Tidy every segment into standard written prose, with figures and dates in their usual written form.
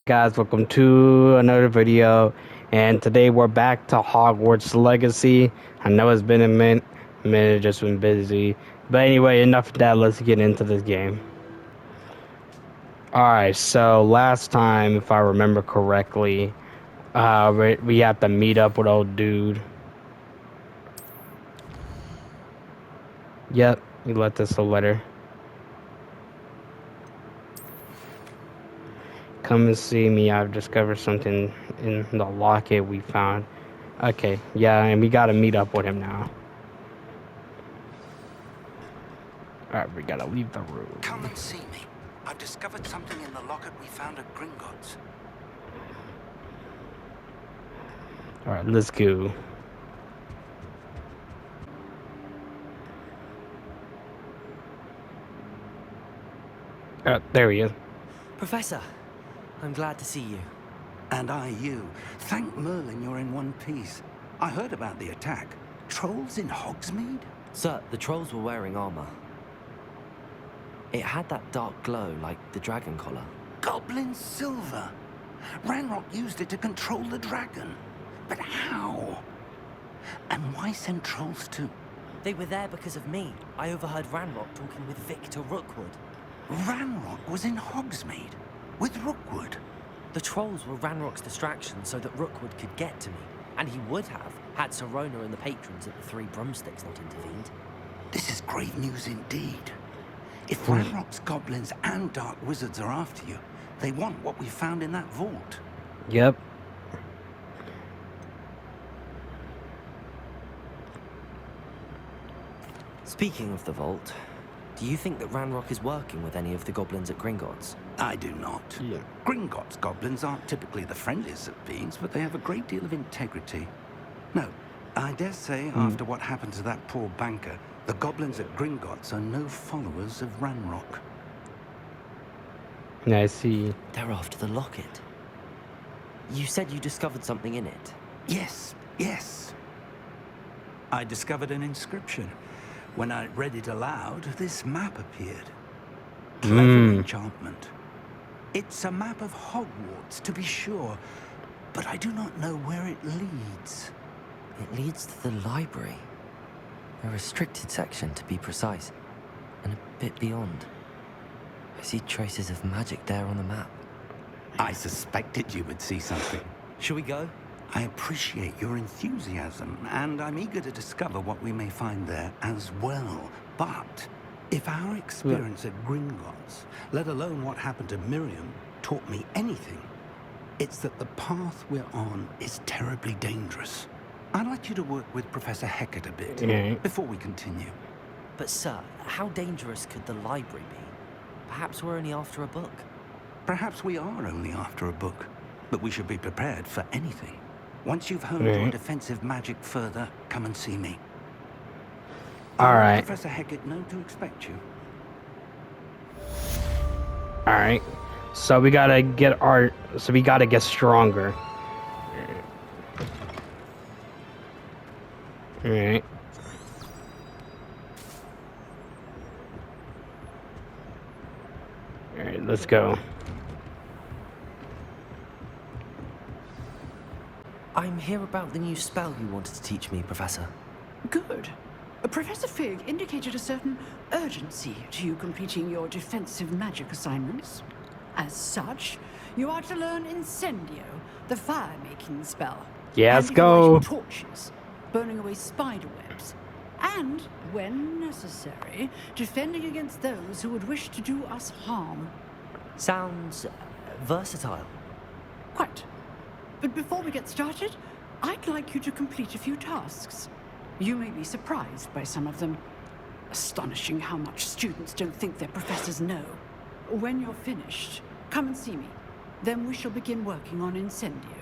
Guys, welcome to another video, and today we're back to Hogwarts Legacy. I know it's been a minute, just been busy. But anyway, enough of that, let's get into this game. Alright, so last time, if I remember correctly, we have to meet up with old dude. Yep, he left us a letter. Come and see me, I've discovered something in the locket we found. Okay, yeah, and we gotta meet up with him now. Alright, we gotta leave the room. Come and see me. I've discovered something in the locket we found at Gringotts. Alright, let's go. There he is. Professor, I'm glad to see you. And I you. Thank Merlin you're in one piece. I heard about the attack. Trolls in Hogsmeade? Sir, the trolls were wearing armor. It had that dark glow like the dragon collar. Goblin silver. Ranrock used it to control the dragon. But how? And why send trolls to... They were there because of me. I overheard Ranrock talking with Victor Rookwood. Ranrock was in Hogsmeade? With Rookwood? The trolls were Ranrock's distraction so that Rookwood could get to me. And he would have, had Sirona and the patrons at the Three Broomsticks not intervened. This is grave news indeed. If Ranrock's goblins and dark wizards are after you, they want what we found in that vault. Yep. Speaking of the vault, do you think that Ranrock is working with any of the goblins at Gringotts? I do not. Yeah. Gringotts goblins aren't typically the friendliest of beings, but they have a great deal of integrity. No, I dare say after what happened to that poor banker, the goblins at Gringotts are no followers of Ranrock. I see. They're after the locket. You said you discovered something in it. Yes. I discovered an inscription. When I read it aloud, this map appeared. Clever enchantment. It's a map of Hogwarts, to be sure, but I do not know where it leads. It leads to the library. A restricted section, to be precise, and a bit beyond. I see traces of magic there on the map. I suspected you would see something. Shall we go? I appreciate your enthusiasm, and I'm eager to discover what we may find there as well. But if our experience at Gringotts, let alone what happened to Miriam, taught me anything, it's that the path we're on is terribly dangerous. I'd like you to work with Professor Hecat a bit before we continue. But sir, how dangerous could the library be? Perhaps we're only after a book. Perhaps we are only after a book, but we should be prepared for anything. Once you've honed your defensive magic further, come and see me. All right. Professor Hecat know to expect you. All right. So we gotta get stronger. All right. All right, let's go. I'm here about the new spell you wanted to teach me, Professor. Good. Professor Fig indicated a certain urgency to you completing your defensive magic assignments. As such, you are to learn Incendio, the fire-making spell. Yeah, let's Handing go. lighting torches, burning away spider webs, and, when necessary, defending against those who would wish to do us harm. Sounds versatile. Quite. But before we get started, I'd like you to complete a few tasks. You may be surprised by some of them. Astonishing how much students don't think their professors know. When you're finished, come and see me. Then we shall begin working on Incendio.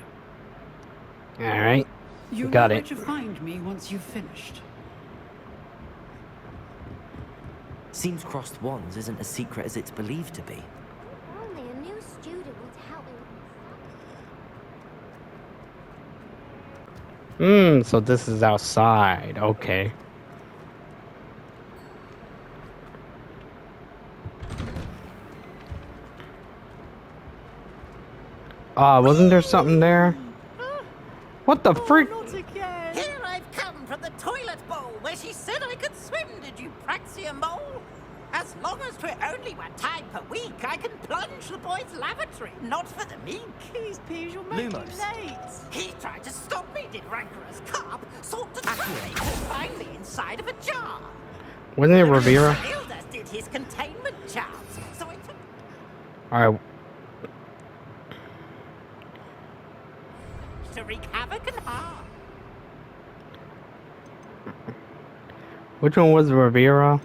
All right. You know Got where it. to find me once you've finished. Seems crossed wands isn't as secret as it's believed to be. Only a new student would help me with So this is outside. Okay. Wasn't there something there? What the freak? Not again! Here I've come from the toilet bowl where she said I could swim, did you praxia mole? As long as 'twere only 1 time per week, I can plunge the boy's lavatory, not for the meek. These peas, you're making Lumos. late. He tried to stop me, did rancorous carp, sought to trap me and find me inside of a jar. Wasn't it Rivera? Failed us did his containment charms, so I took Alright. to wreak havoc and harm. Which one was Rivera?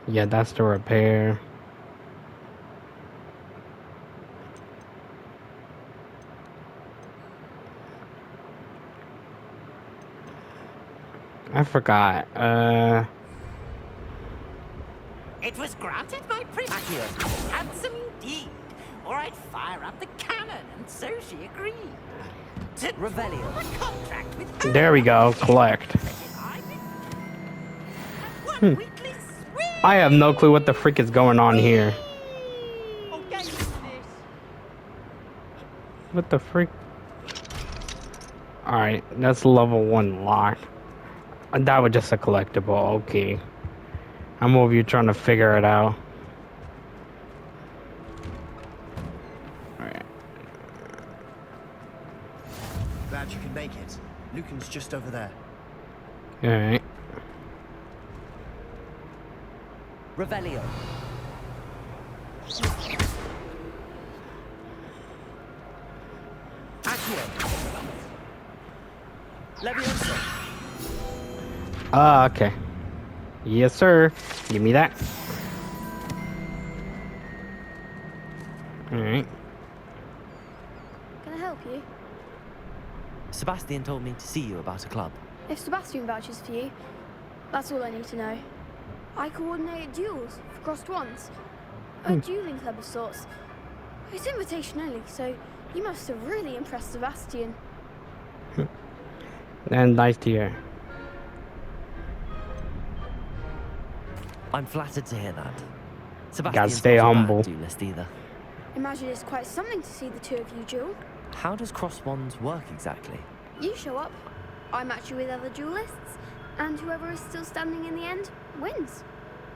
Yeah, that's the repair. I forgot. It was granted by Primatia, handsome indeed, or I'd fire up the cannon, and so she agreed. To Revelio. form a contract with her. There we go. Collect. One weekly swim. I have no clue what the freak is going on here. I'll get you for this. What the freak? Alright, that's level 1 locked. That was just a collectible. Okay. I'm over here trying to figure it out. Alright. Glad you could make it. Lucan's just over there. Alright. Revelio. Accio. Leviosa. Okay. Yes, sir. Give me that. Alright. Can I help you? Sebastian told me to see you about a club. If Sebastian vouches for you, that's all I need to know. I coordinate duels for crossed ones. A dueling club of sorts. It's invitation only, so you must have really impressed Sebastian. And nice to hear. I'm flattered to hear that. Sebastian's Gotta stay not a bad humble. duelist either. Imagine it's quite something to see the two of you duel. How does cross wands work exactly? You show up, I match you with other duelists, and whoever is still standing in the end wins.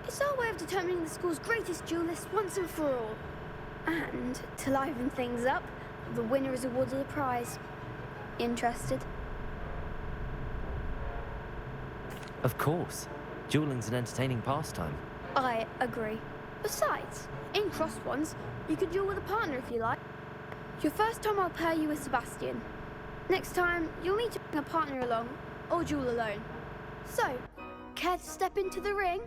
It's our way of determining the school's greatest duelist once and for all. And to liven things up, the winner is awarded a prize. Interested? Of course. Dueling's an entertaining pastime. I agree. Besides, in crossed ones, you can duel with a partner if you like. Your first time I'll pair you with Sebastian. Next time, you'll need to bring a partner along, or duel alone. So, care to step into the ring?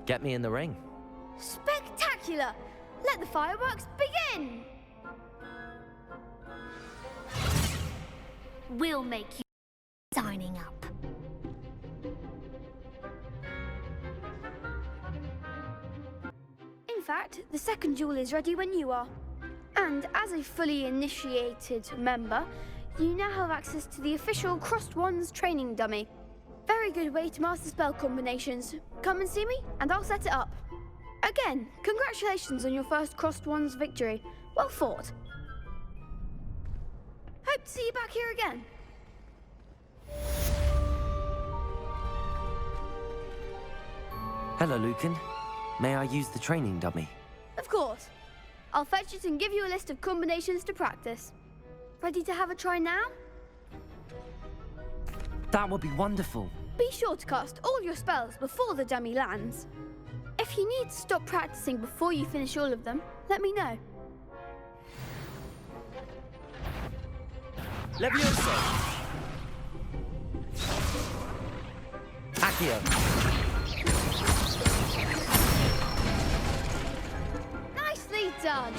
Get me in the ring. Spectacular! Let the fireworks begin! We'll make you signing up. In fact, the second duel is ready when you are. And as a fully initiated member, you now have access to the official Crossed Wands training dummy. Very good way to master spell combinations. Come and see me, and I'll set it up. Again, congratulations on your first Crossed Wands victory. Well fought. Hope to see you back here again. Hello, Lucan. May I use the training dummy? Of course. I'll fetch it and give you a list of combinations to practice. Ready to have a try now? That would be wonderful. Be sure to cast all your spells before the dummy lands. If you need to stop practicing before you finish all of them, let me know. Leviosa. Accio. Nicely done!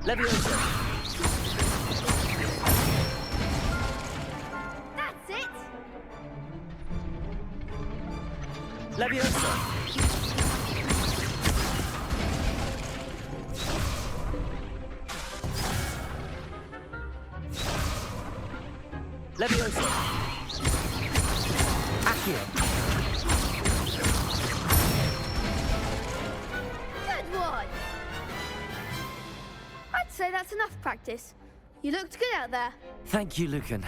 Leviosa. That's it! Leviosa. Levioso. Accio. Good one! I'd say that's enough practice. You looked good out there. Thank you, Lucan.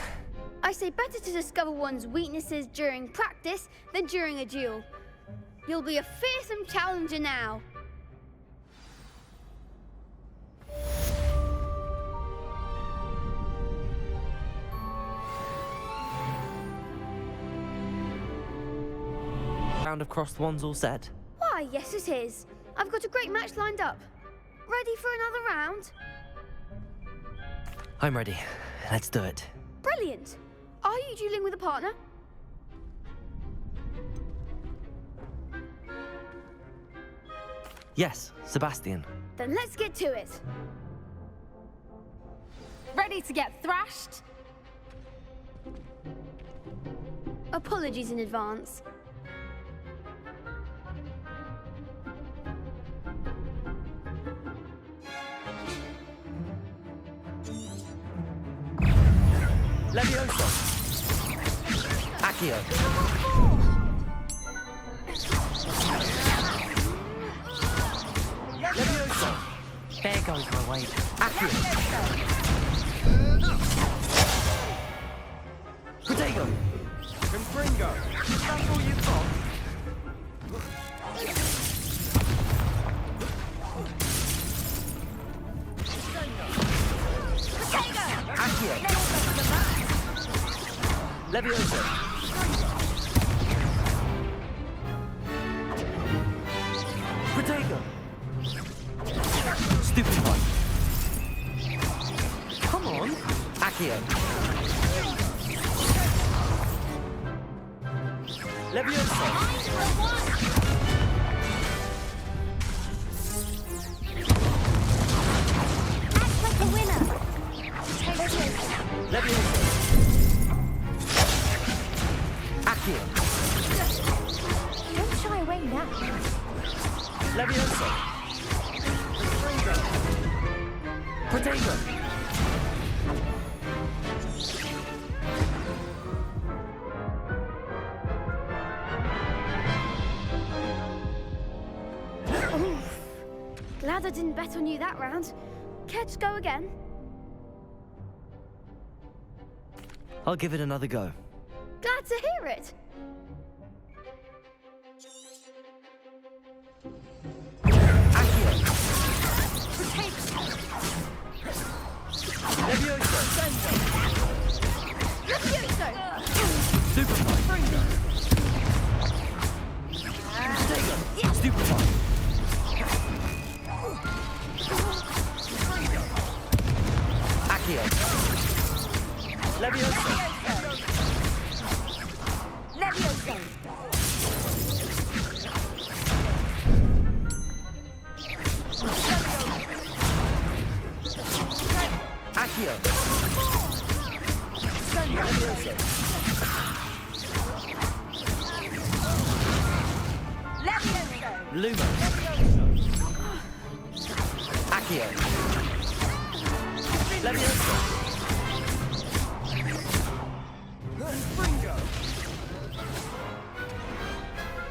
I say better to discover one's weaknesses during practice than during a duel. You'll be a fearsome challenger now. Round of crossed wands all set? Why, yes it is. I've got a great match lined up. Ready for another round? I'm ready. Let's do it. Brilliant. Are you dueling with a partner? Yes, Sebastian. Then let's get to it. Ready to get thrashed? Apologies in advance. Levioso. Accio. Levioso. There goes my weight. Accio. Protego. Confringo. That's all you've got? Accio. Levioso. Protego. Stupid one. Come on. Accio. Levioso. Act like a winner. Levioso. Accio. Don't shy away now. Levioso. Protego. Oof. Glad I didn't bet on you that round. Care to go again? I'll give it another go. Glad to hear it. Accio. Levioso. Levioso! Superfly. Protego. Stupefy. Accio. Levioso. Levioso. Accio. Levioso. Levioso. Lumos. Accio. Levioso.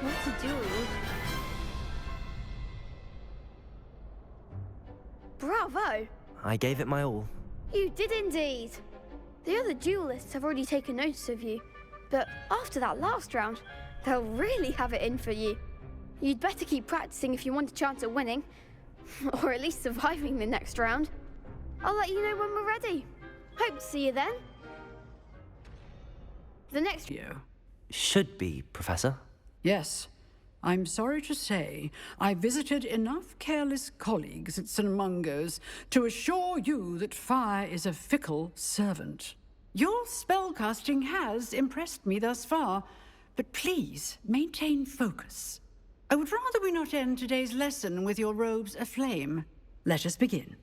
What to do? Bravo! I gave it my all. You did indeed. The other duelists have already taken notice of you, but after that last round, they'll really have it in for you. You'd better keep practicing if you want a chance at winning, or at least surviving the next round. I'll let you know when we're ready. Hope to see you then. The next... Should be, Professor. Yes. I'm sorry to say, I visited enough careless colleagues at St. Mungo's to assure you that fire is a fickle servant. Your spellcasting has impressed me thus far, but please maintain focus. I would rather we not end today's lesson with your robes aflame. Let us begin.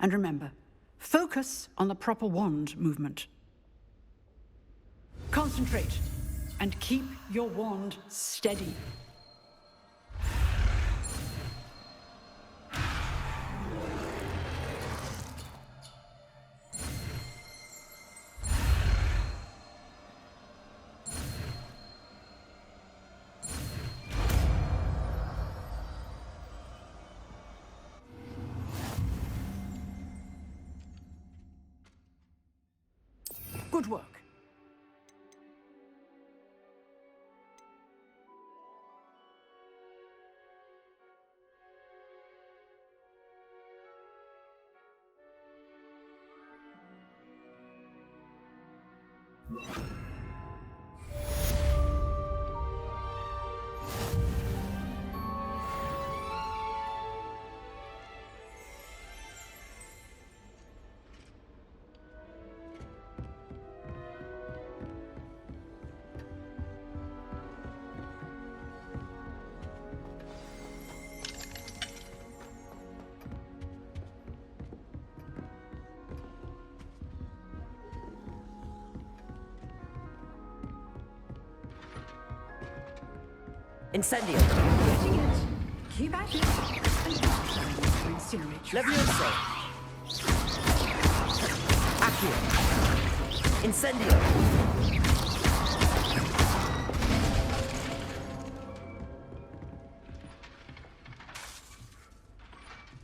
And remember, focus on the proper wand movement. Concentrate and keep your wand steady. Good work. Incendio. Getting it. Keep at it. Incinerate you. Levioso. Accio. Incendio.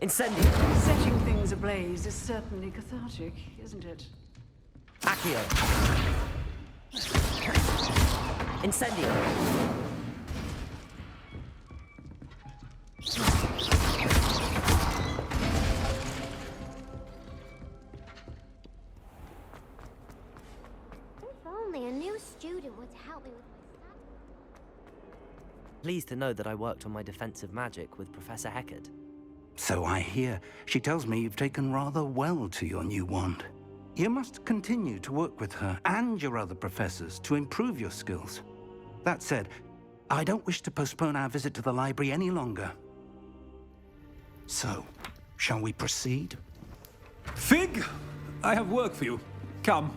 Incendio. Setting things ablaze is certainly cathartic, isn't it? Accio. Incendio. If only a new student would help me with my studies. Pleased to know that I worked on my defensive magic with Professor Heckard. So I hear. She tells me you've taken rather well to your new wand. You must continue to work with her and your other professors to improve your skills. That said, I don't wish to postpone our visit to the library any longer. So, shall we proceed? Fig, I have work for you. Come.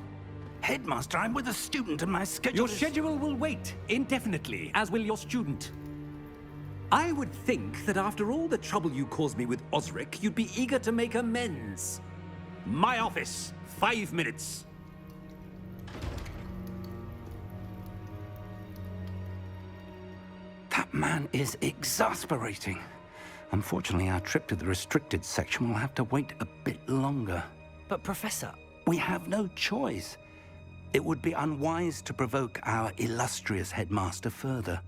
Headmaster, I'm with a student and my schedule Your is... schedule will wait indefinitely, as will your student. I would think that after all the trouble you caused me with Osric, you'd be eager to make amends. My office, 5 minutes. That man is exasperating. Unfortunately, our trip to the restricted section will have to wait a bit longer. But Professor... We have no choice. It would be unwise to provoke our illustrious headmaster further.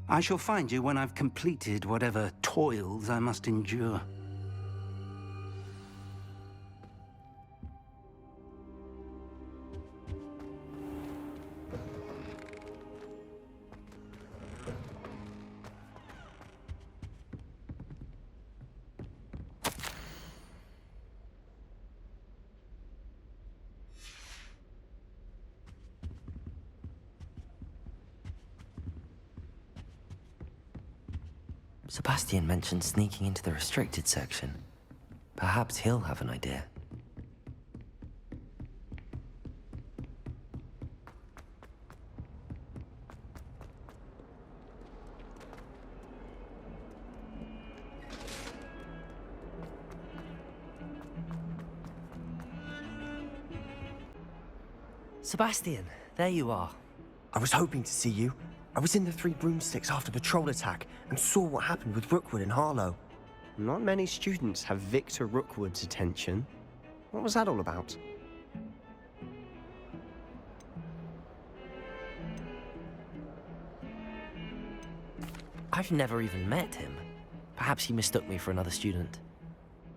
I shall find you when I've completed whatever toils I must endure. Sebastian mentioned sneaking into the restricted section. Perhaps he'll have an idea. Sebastian, there you are. I was hoping to see you. I was in the Three Broomsticks after the troll attack and saw what happened with Rookwood and Harlow. Not many students have Victor Rookwood's attention. What was that all about? I've never even met him. Perhaps he mistook me for another student.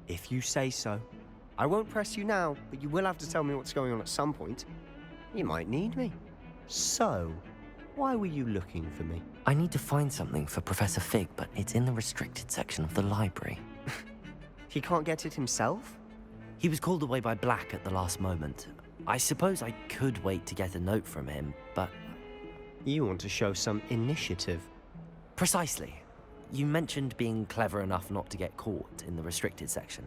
If you say so. I won't press you now, but you will have to tell me what's going on at some point. You might need me. So, why were you looking for me? I need to find something for Professor Fig, but it's in the restricted section of the library. He can't get it himself? He was called away by Black at the last moment. I suppose I could wait to get a note from him, but... You want to show some initiative. Precisely. You mentioned being clever enough not to get caught in the restricted section.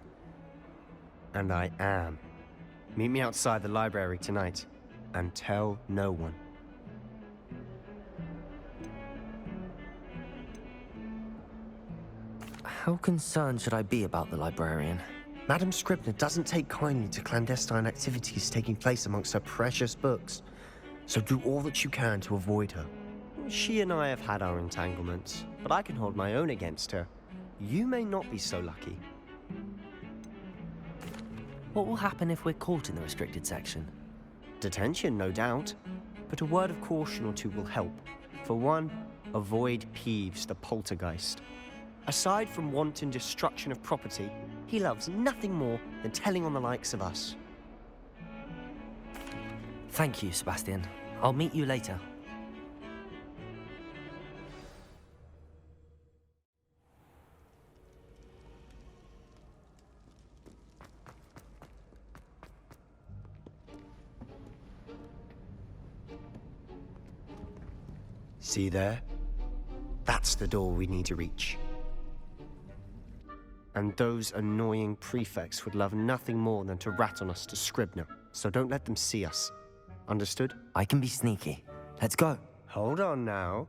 And I am. Meet me outside the library tonight, and tell no one. How concerned should I be about the librarian? Madam Scribner doesn't take kindly to clandestine activities taking place amongst her precious books, so do all that you can to avoid her. She and I have had our entanglements, but I can hold my own against her. You may not be so lucky. What will happen if we're caught in the restricted section? Detention, no doubt. But a word of caution or two will help. For one, avoid Peeves, the poltergeist. Aside from wanton destruction of property, he loves nothing more than telling on the likes of us. Thank you, Sebastian. I'll meet you later. See there? That's the door we need to reach. And those annoying prefects would love nothing more than to rat on us to Scribner, so don't let them see us. Understood? I can be sneaky. Let's go. Hold on now.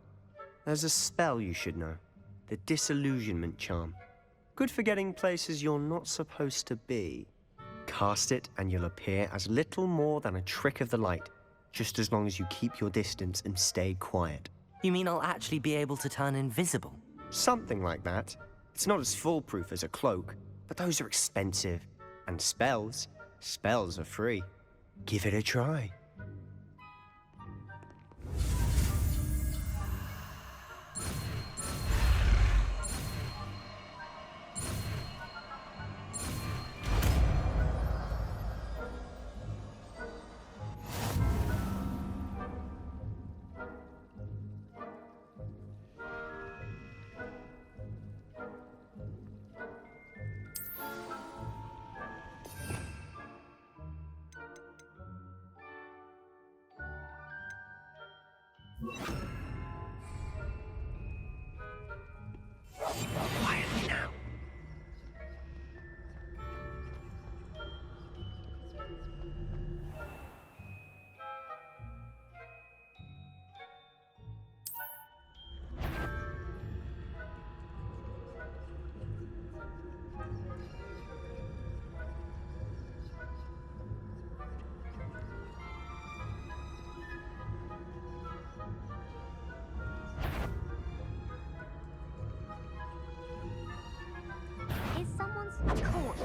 There's a spell you should know. The Disillusionment Charm. Good for getting places you're not supposed to be. Cast it and you'll appear as little more than a trick of the light, just as long as you keep your distance and stay quiet. You mean I'll actually be able to turn invisible? Something like that. It's not as foolproof as a cloak, but those are expensive. And spells are free. Give it a try. Quietly now. Is someone's caught?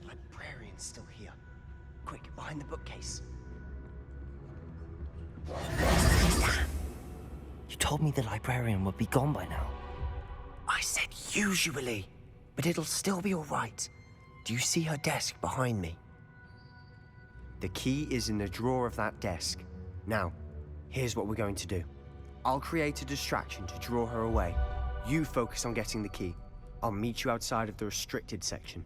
Librarian's still here. Quick, behind the bookcase. You told me the librarian would be gone by now. I said usually, but it'll still be all right. Do you see her desk behind me? The key is in the drawer of that desk. Now, here's what we're going to do. I'll create a distraction to draw her away. You focus on getting the key. I'll meet you outside of the restricted section.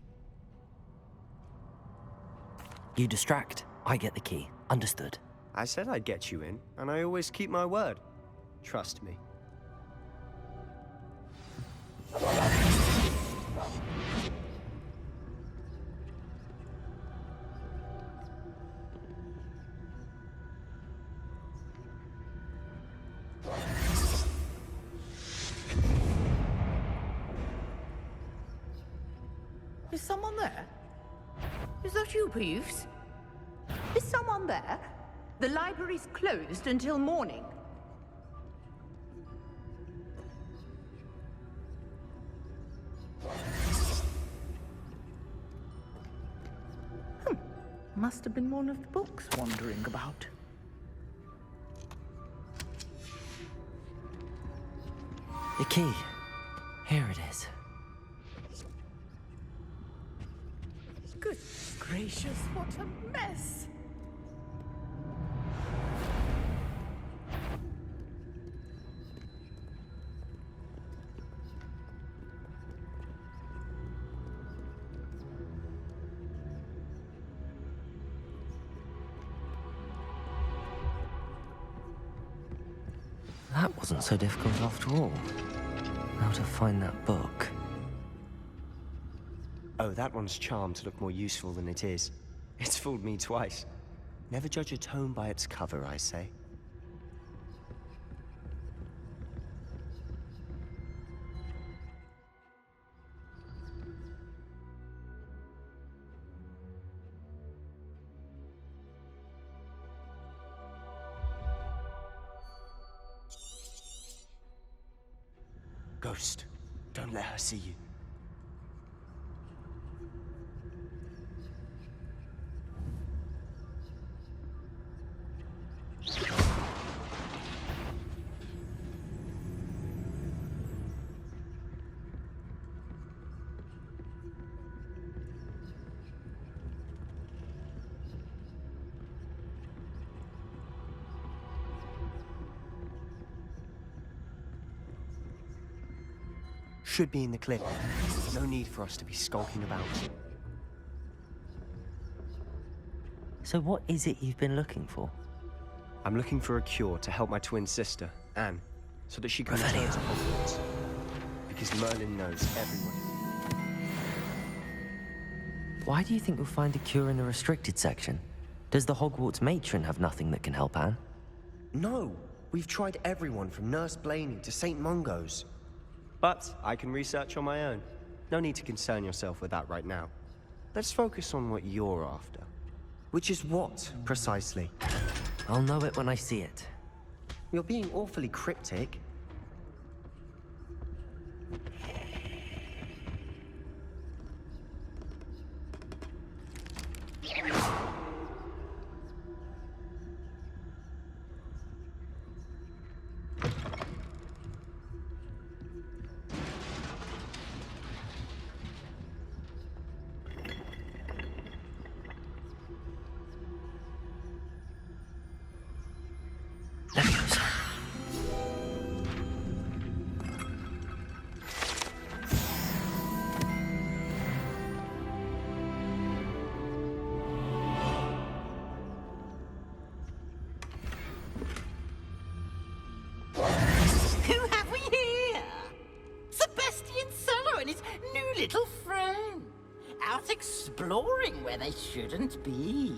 You distract, I get the key. Understood. I said I'd get you in, and I always keep my word. Trust me. Is someone there? Is that you, Peeves? Is someone there? The library's closed until morning. Must have been one of the books wandering about. The key. Here it is. Good gracious, what a mess! That wasn't so difficult after all. How to find that book. Oh, that one's charmed to look more useful than it is. It's fooled me twice. Never judge a tome by its cover, I say. Ghost, don't let her see you. Should be in the cliff. No need for us to be skulking about. So what is it you've been looking for? I'm looking for a cure to help my twin sister, Anne, so that she can return to Hogwarts. Because Merlin knows everyone. Why do you think you'll find a cure in the restricted section? Does the Hogwarts matron have nothing that can help Anne? No! We've tried everyone from Nurse Blaney to St. Mungo's. But I can research on my own. No need to concern yourself with that right now. Let's focus on what you're after. Which is what, precisely? I'll know it when I see it. You're being awfully cryptic. Little friend, out exploring where they shouldn't be.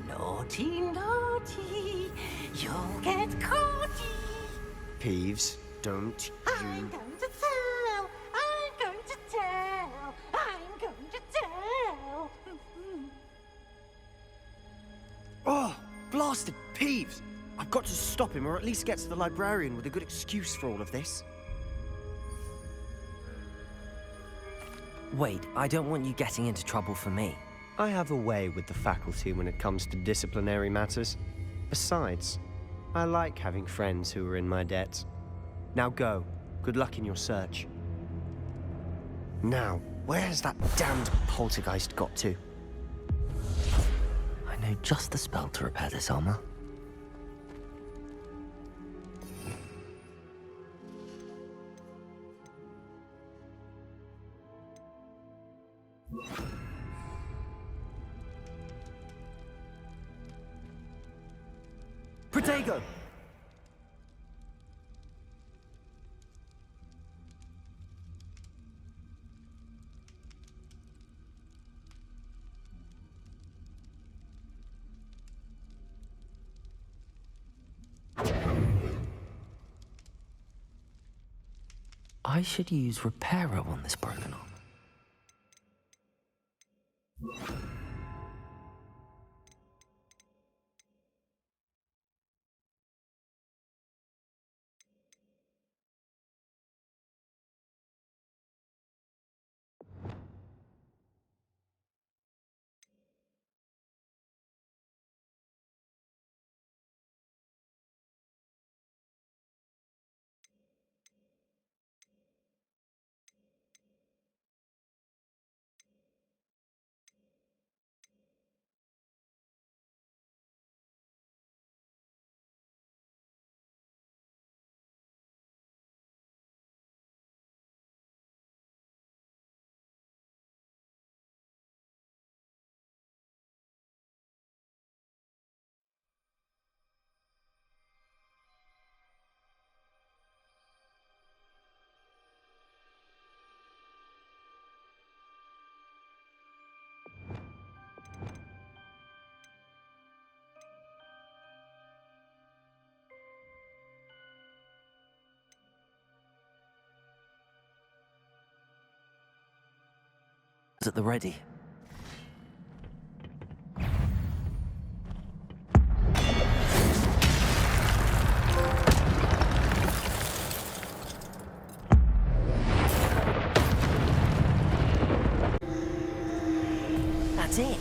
Naughty, naughty, you'll get caughty. Peeves, don't I'm going to tell, I'm going to tell, I'm going to tell. Oh, blasted Peeves! I've got to stop him, or at least get to the librarian with a good excuse for all of this. Wait, I don't want you getting into trouble for me. I have a way with the faculty when it comes to disciplinary matters. Besides, I like having friends who are in my debt. Now go. Good luck in your search. Now, where's that damned poltergeist got to? I know just the spell to repair this armor. Protego! I should use Reparo on this broken arm. It's at the ready. That's it.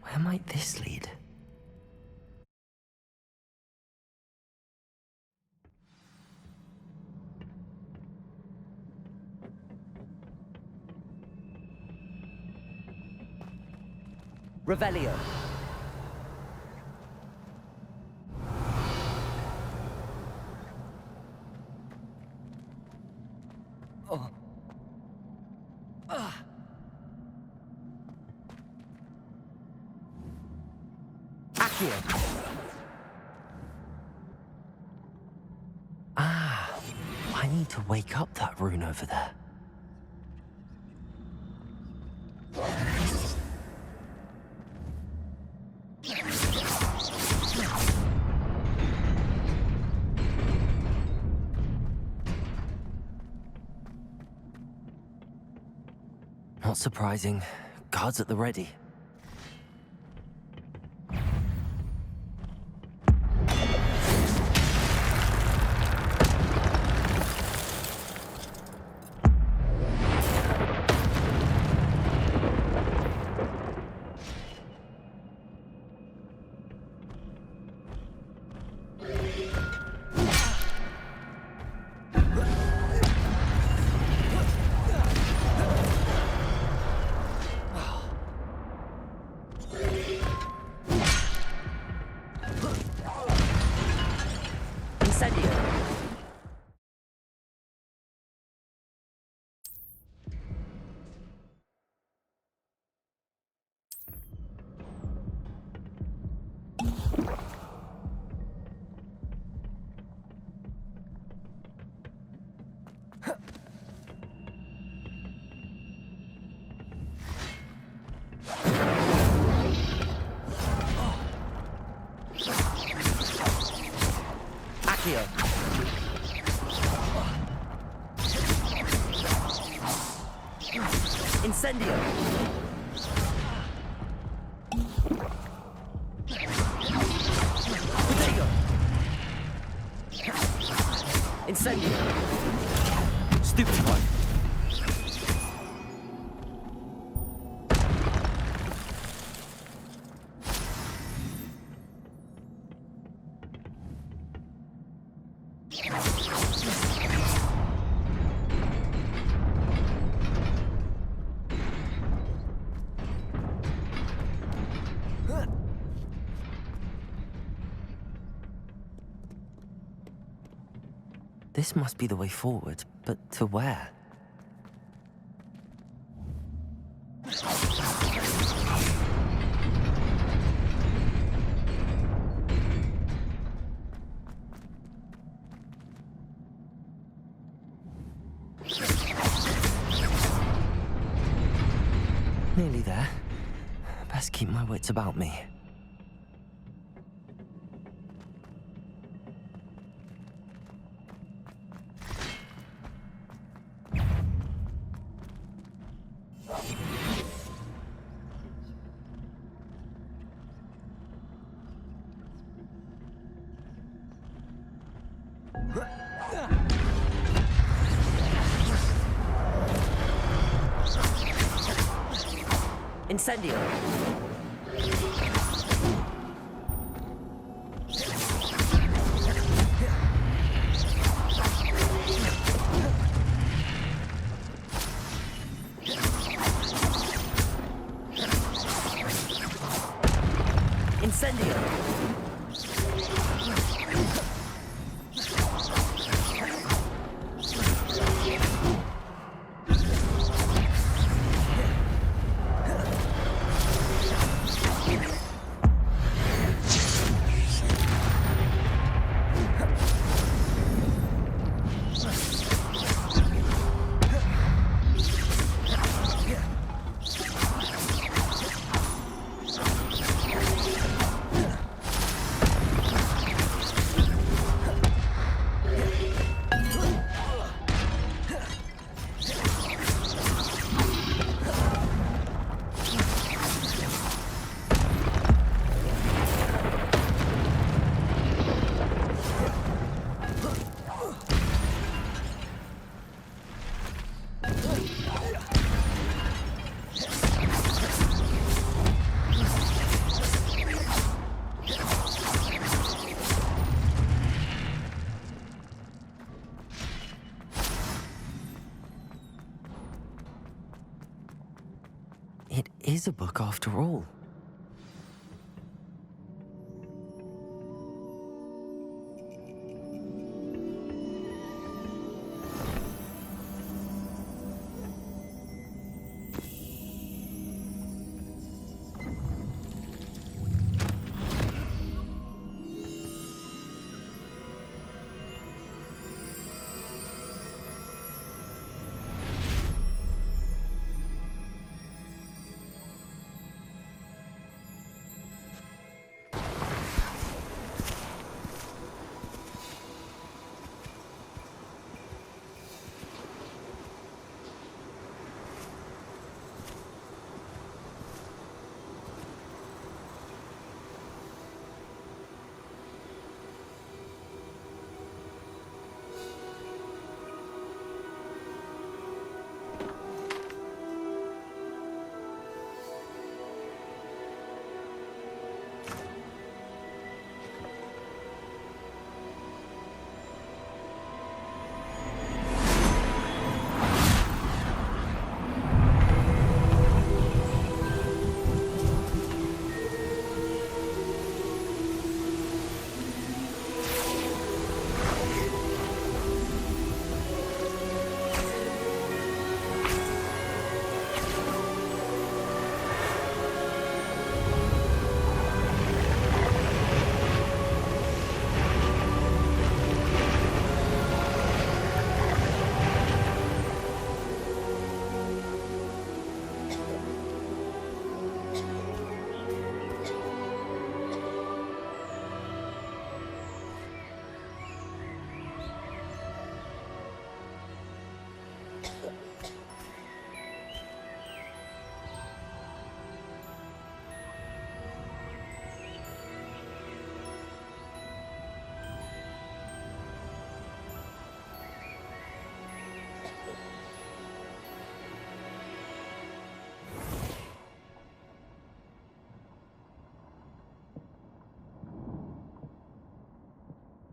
Where might this lead? Revelio. Oh. Accio. Ah, I need to wake up that rune over there. Not surprising. Guards at the ready. Incendio. Protego. Incendio. Stupefy. This must be the way forward, but to where? Nearly there. Best keep my wits about me. Incendio. Incendio. is a book after all.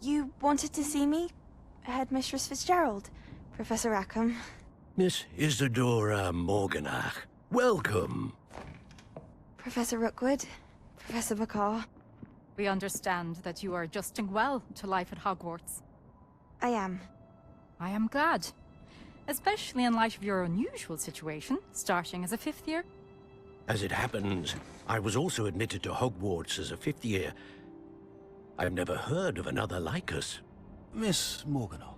You wanted to see me? Headmistress Fitzgerald, Professor Rackham. Miss Isadora Morganach, welcome. Professor Rookwood, Professor Bakar. We understand that you are adjusting well to life at Hogwarts. I am. I am glad. Especially in light of your unusual situation, starting as a 5th year. As it happens, I was also admitted to Hogwarts as a 5th year. I've never heard of another like us. Miss Morganach,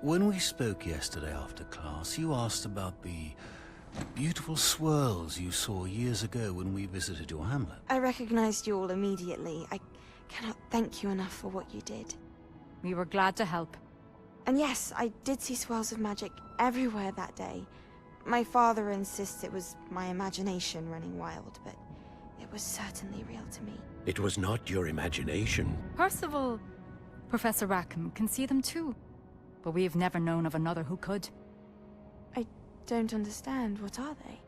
when we spoke yesterday after class, you asked about the beautiful swirls you saw years ago when we visited your hamlet. I recognized you all immediately. I cannot thank you enough for what you did. We were glad to help. And yes, I did see swirls of magic everywhere that day. My father insists it was my imagination running wild, but it was certainly real to me. It was not your imagination. Percival, Professor Rackham can see them too. But we have never known of another who could. I don't understand. What are they?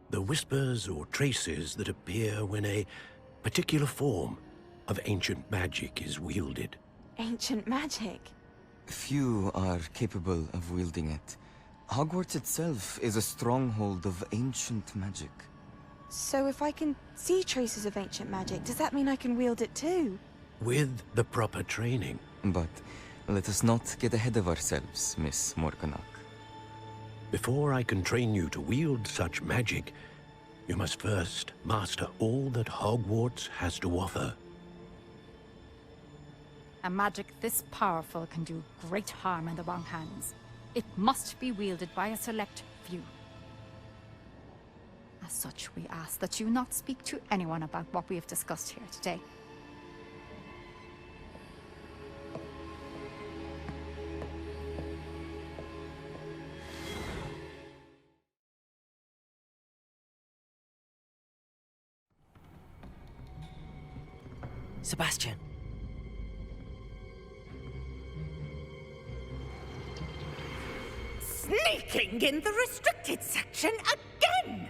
The whispers or traces that appear when a particular form of ancient magic is wielded. Ancient magic? Few are capable of wielding it. Hogwarts itself is a stronghold of ancient magic. So if I can see traces of ancient magic, does that mean I can wield it too? With the proper training. But let us not get ahead of ourselves, Miss Morganach. Before I can train you to wield such magic, you must first master all that Hogwarts has to offer. A magic this powerful can do great harm in the wrong hands. It must be wielded by a select few. As such, we ask that you not speak to anyone about what we have discussed here today. Sebastian. Sneaking in the restricted section again!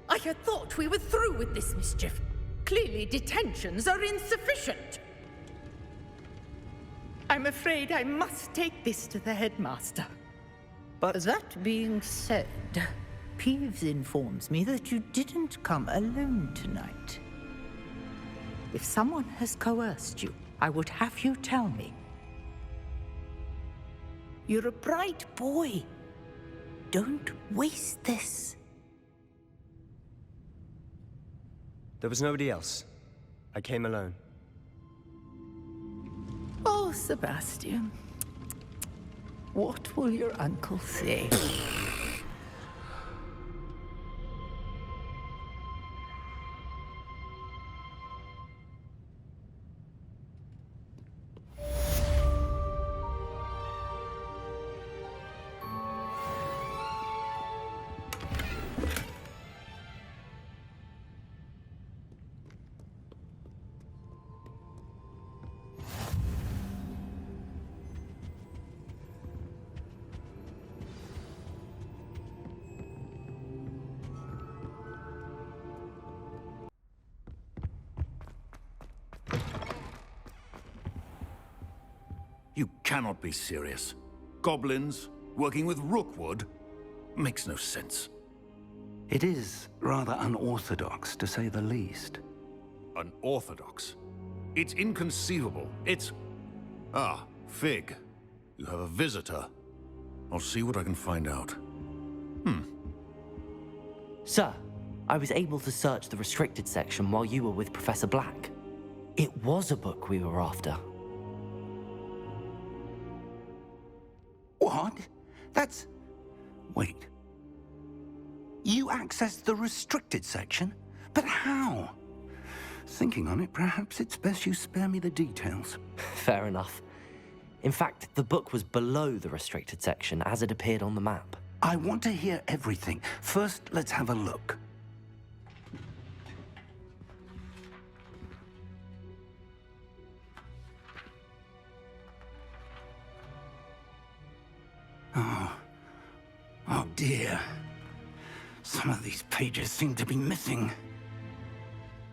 I had thought we were through with this mischief. Clearly detentions are insufficient. I'm afraid I must take this to the headmaster. But that being said, Peeves informs me that you didn't come alone tonight. If someone has coerced you, I would have you tell me. You're a bright boy. Don't waste this. There was nobody else. I came alone. Oh, Sebastian. What will your uncle say? You cannot be serious. Goblins working with Rookwood makes no sense. It is rather unorthodox, to say the least. Unorthodox? It's inconceivable. It's... Ah, Fig. You have a visitor. I'll see what I can find out. Sir, I was able to search the restricted section while you were with Professor Black. It was a book we were after. What? That's... Wait. You accessed the restricted section? But how? Thinking on it, perhaps it's best you spare me the details. Fair enough. In fact, the book was below the restricted section as it appeared on the map. I want to hear everything. First, let's have a look. Oh dear. Some of these pages seem to be missing.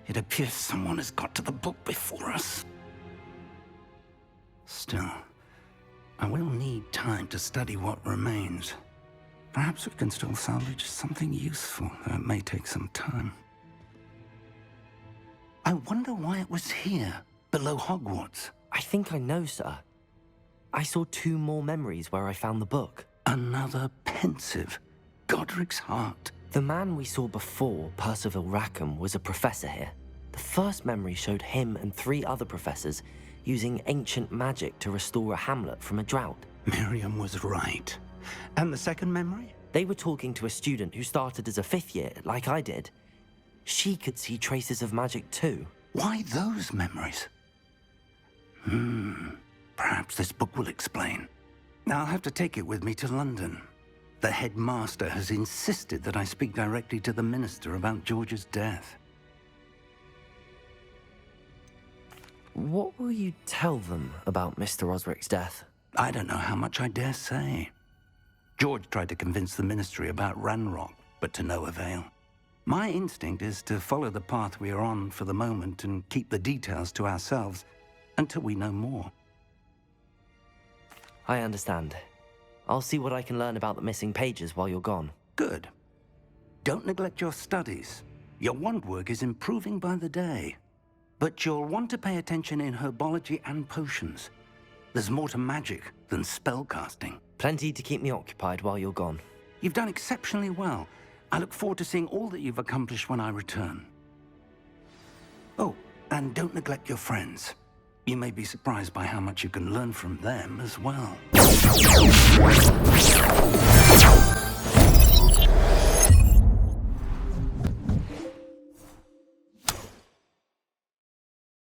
It appears someone has got to the book before us. Still, I will need time to study what remains. Perhaps we can still salvage something useful, though it may take some time. I wonder why it was here, below Hogwarts. I think I know, sir. I saw 2 more memories where I found the book. Another pensive. Godric's heart. The man we saw before, Percival Rackham, was a professor here. The first memory showed him and 3 other professors using ancient magic to restore a hamlet from a drought. Miriam was right. And the second memory? They were talking to a student who started as a 5th year, like I did. She could see traces of magic too. Why those memories? Perhaps this book will explain. I'll have to take it with me to London. The headmaster has insisted that I speak directly to the minister about George's death. What will you tell them about Mr. Osric's death? I don't know how much I dare say. George tried to convince the ministry about Ranrock, but to no avail. My instinct is to follow the path we are on for the moment and keep the details to ourselves until we know more. I understand. I'll see what I can learn about the missing pages while you're gone. Good. Don't neglect your studies. Your wand work is improving by the day. But you'll want to pay attention in herbology and potions. There's more to magic than spellcasting. Plenty to keep me occupied while you're gone. You've done exceptionally well. I look forward to seeing all that you've accomplished when I return. Oh, and don't neglect your friends. You may be surprised by how much you can learn from them as well.